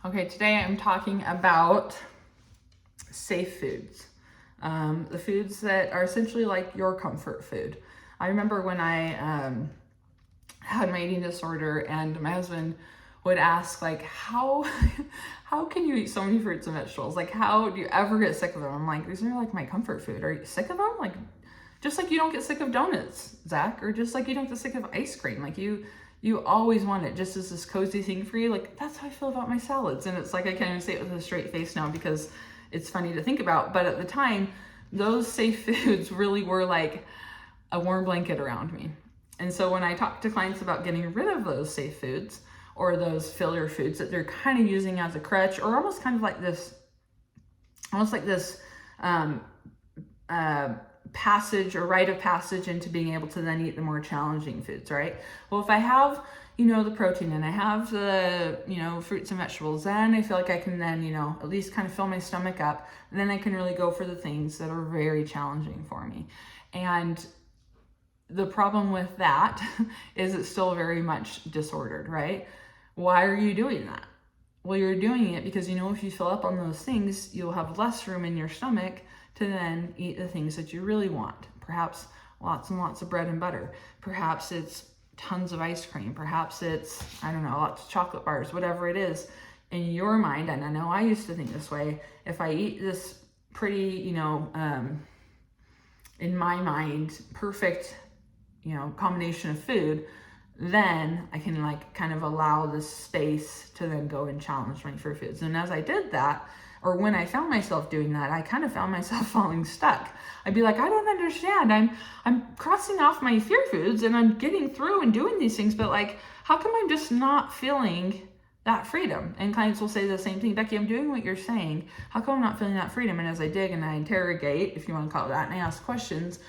Okay, today I'm talking about safe foods. The foods that are essentially like your comfort food. I remember when I had my eating disorder and my husband would ask like, how can you eat so many fruits and vegetables? Like, how do you ever get sick of them? I'm like, these are like my comfort food. Are you sick of them? Like, just like you don't get sick of donuts, Zach, or just like you don't get sick of ice cream. Like you always want it just as this cozy thing for you. Like, that's how I feel about my salads. And it's like, I can't even say it with a straight face now because it's funny to think about. But at the time, those safe foods really were like a warm blanket around me. And so when I talk to clients about getting rid of those safe foods or those filler foods that they're kind of using as a crutch, or almost kind of like this, um, passage or rite of passage into being able to then eat the more challenging foods, right? Well, if I have, the protein and I have the, fruits and vegetables, then I feel like I can then, at least kind of fill my stomach up. And then I can really go for the things that are very challenging for me. And the problem with that is it's still very much disordered, right? Why are you doing that? Well, you're doing it because if you fill up on those things, you'll have less room in your stomach to then eat the things that you really want. Perhaps lots and lots of bread and butter. Perhaps it's tons of ice cream. Perhaps it's, lots of chocolate bars, whatever it is. In your mind, and I know I used to think this way, if I eat this pretty, in my mind, perfect, combination of food, then I can kind of allow this space to then go and challenge my fear foods. And as I did that, or when I found myself doing that, I kind of found myself falling stuck. I'd be like, I don't understand. I'm crossing off my fear foods and I'm getting through and doing these things, but how come I'm just not feeling that freedom? And clients will say the same thing, Becky, I'm doing what you're saying. How come I'm not feeling that freedom? And as I dig and I interrogate, if you want to call it that, and I ask questions,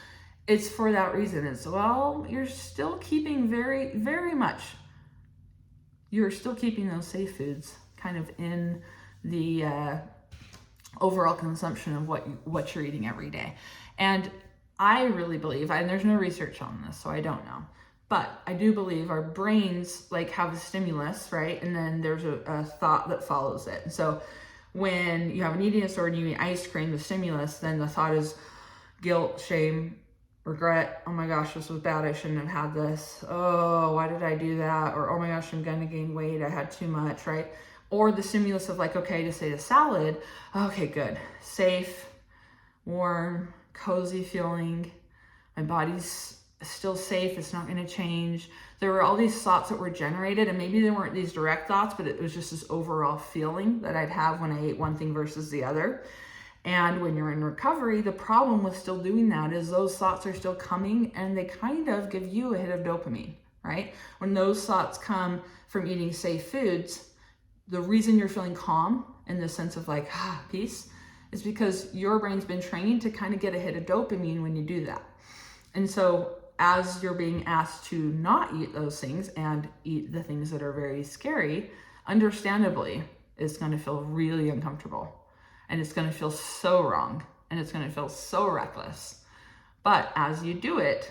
it's for that reason. It's, well, you're still keeping very, very much, you're still keeping those safe foods kind of in the overall consumption of what you're eating every day. And I really believe, and there's no research on this, so I don't know, but I do believe our brains have a stimulus, right? And then there's a thought that follows it. And so when you have an eating disorder and you eat ice cream, the stimulus, then the thought is guilt, shame, regret. Oh my gosh, this was bad. I shouldn't have had this. Oh, why did I do that? Or, oh my gosh, I'm gonna gain weight. I had too much, right? Or the stimulus of okay, to say the salad, okay, good, safe, warm, cozy feeling. My body's still safe. It's not gonna change. There were all these thoughts that were generated, and maybe they weren't these direct thoughts, but it was just this overall feeling that I'd have when I ate one thing versus the other. And when you're in recovery, the problem with still doing that is those thoughts are still coming and they kind of give you a hit of dopamine, right? When those thoughts come from eating safe foods, the reason you're feeling calm in the sense of peace is because your brain's been trained to kind of get a hit of dopamine when you do that. And so as you're being asked to not eat those things and eat the things that are very scary, understandably, it's going to feel really uncomfortable. And it's going to feel so wrong. And it's going to feel so reckless. But as you do it,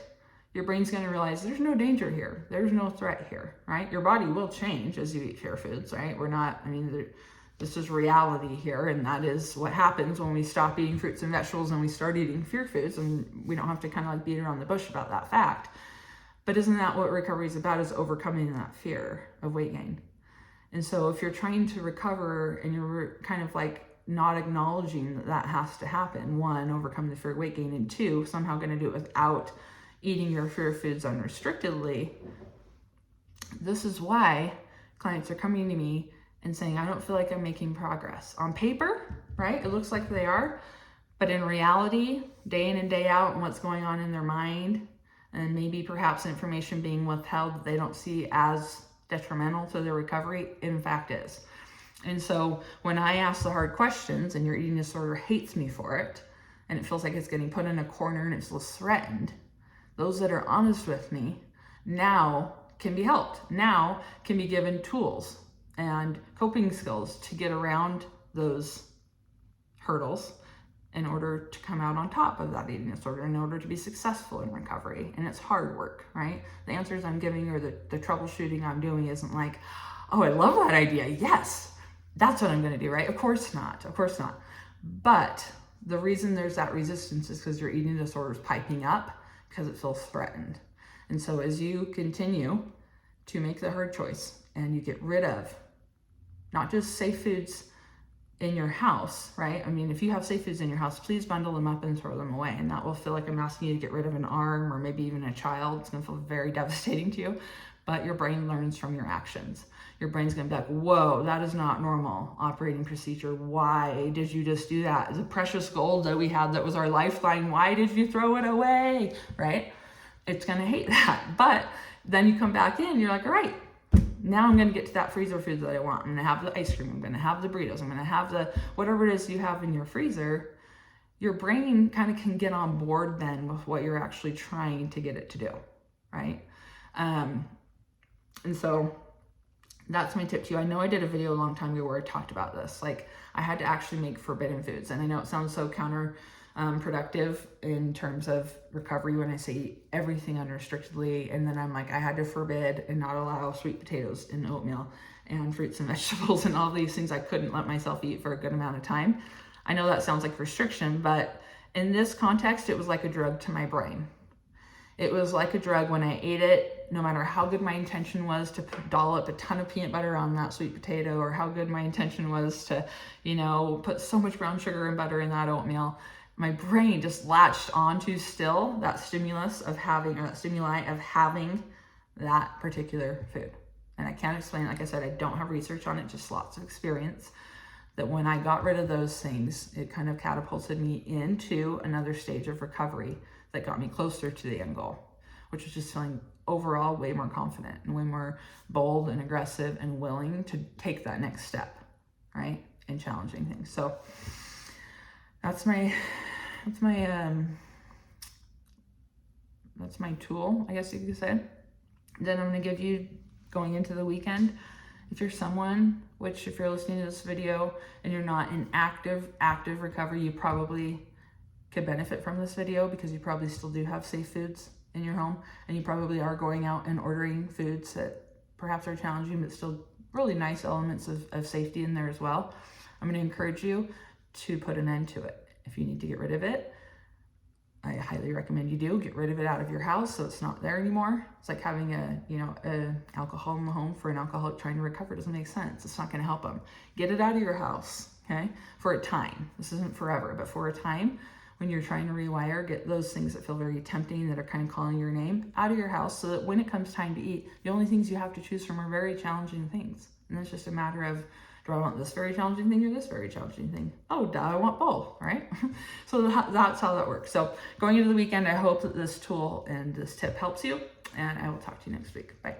your brain's going to realize there's no danger here. There's no threat here, right? Your body will change as you eat fear foods, right? This is reality here. And that is what happens when we stop eating fruits and vegetables and we start eating fear foods. And we don't have to kind of beat around the bush about that fact. But isn't that what recovery is about, is overcoming that fear of weight gain? And so if you're trying to recover and you're kind of not acknowledging that has to happen, one, overcome the fear of weight gain, and two, somehow going to do it without eating your fear foods unrestrictedly, this is why clients are coming to me and saying, I don't feel like I'm making progress. On paper, right, it looks like they are, but in reality, day in and day out, and what's going on in their mind, and maybe perhaps information being withheld that they don't see as detrimental to their recovery, in fact is. And so when I ask the hard questions and your eating disorder hates me for it, and it feels like it's getting put in a corner and it's threatened, those that are honest with me now can be helped, now can be given tools and coping skills to get around those hurdles in order to come out on top of that eating disorder, in order to be successful in recovery. And it's hard work, right? The answers I'm giving or the troubleshooting I'm doing isn't oh, I love that idea. Yes. that's what I'm going to do, right? Of course not. Of course not. But the reason there's that resistance is because your eating disorder is piping up because it feels threatened. And so as you continue to make the hard choice and you get rid of not just safe foods in your house, right? I mean, if you have safe foods in your house, please bundle them up and throw them away. And that will feel like I'm asking you to get rid of an arm or maybe even a child. It's going to feel very devastating to you, but your brain learns from your actions. Your brain's going to be like, whoa, that is not normal operating procedure. Why did you just do that? The precious gold that we had that was our lifeline, why did you throw it away, right? It's going to hate that. But then you come back in, you're like, all right, now I'm going to get to that freezer food that I want. I'm going to have the ice cream. I'm going to have the burritos. I'm going to have the whatever it is you have in your freezer. Your brain kind of can get on board then with what you're actually trying to get it to do, right? And so that's my tip to you. I know I did a video a long time ago where I talked about this. Like, I had to actually make forbidden foods. And I know it sounds so counterproductive in terms of recovery when I say eat everything unrestrictedly. And then I'm like, I had to forbid and not allow sweet potatoes and oatmeal and fruits and vegetables and all these things I couldn't let myself eat for a good amount of time. I know that sounds like restriction, but in this context, it was like a drug to my brain. It was like a drug when I ate it, no matter how good my intention was to dollop a ton of peanut butter on that sweet potato, or how good my intention was to, put so much brown sugar and butter in that oatmeal. My brain just latched onto still that stimuli of having that particular food. And I can't explain, like I said, I don't have research on it, just lots of experience. That when I got rid of those things, it kind of catapulted me into another stage of recovery that got me closer to the end goal, which was just feeling overall way more confident and way more bold and aggressive and willing to take that next step, right? In challenging things. So that's my tool, I guess you could say. Then I'm going to give you, going into the weekend, if you're someone, which if you're listening to this video and you're not in active recovery, you probably could benefit from this video because you probably still do have safe foods in your home, and you probably are going out and ordering foods that perhaps are challenging, but still really nice elements of safety in there as well. I'm going to encourage you to put an end to it. If you need to get rid of it, I highly recommend you do. Get rid of it out of your house so it's not there anymore. It's like having a alcohol in the home for an alcoholic trying to recover. It doesn't make sense. It's not going to help them. Get it out of your house, okay? For a time. This isn't forever, but for a time, when you're trying to rewire, get those things that feel very tempting, that are kind of calling your name, out of your house, so that when it comes time to eat, the only things you have to choose from are very challenging things. And it's just a matter of, do I want this very challenging thing or this very challenging thing? Oh, duh, I want both, right? So that's how that works. So going into the weekend, I hope that this tool and this tip helps you, and I will talk to you next week. Bye.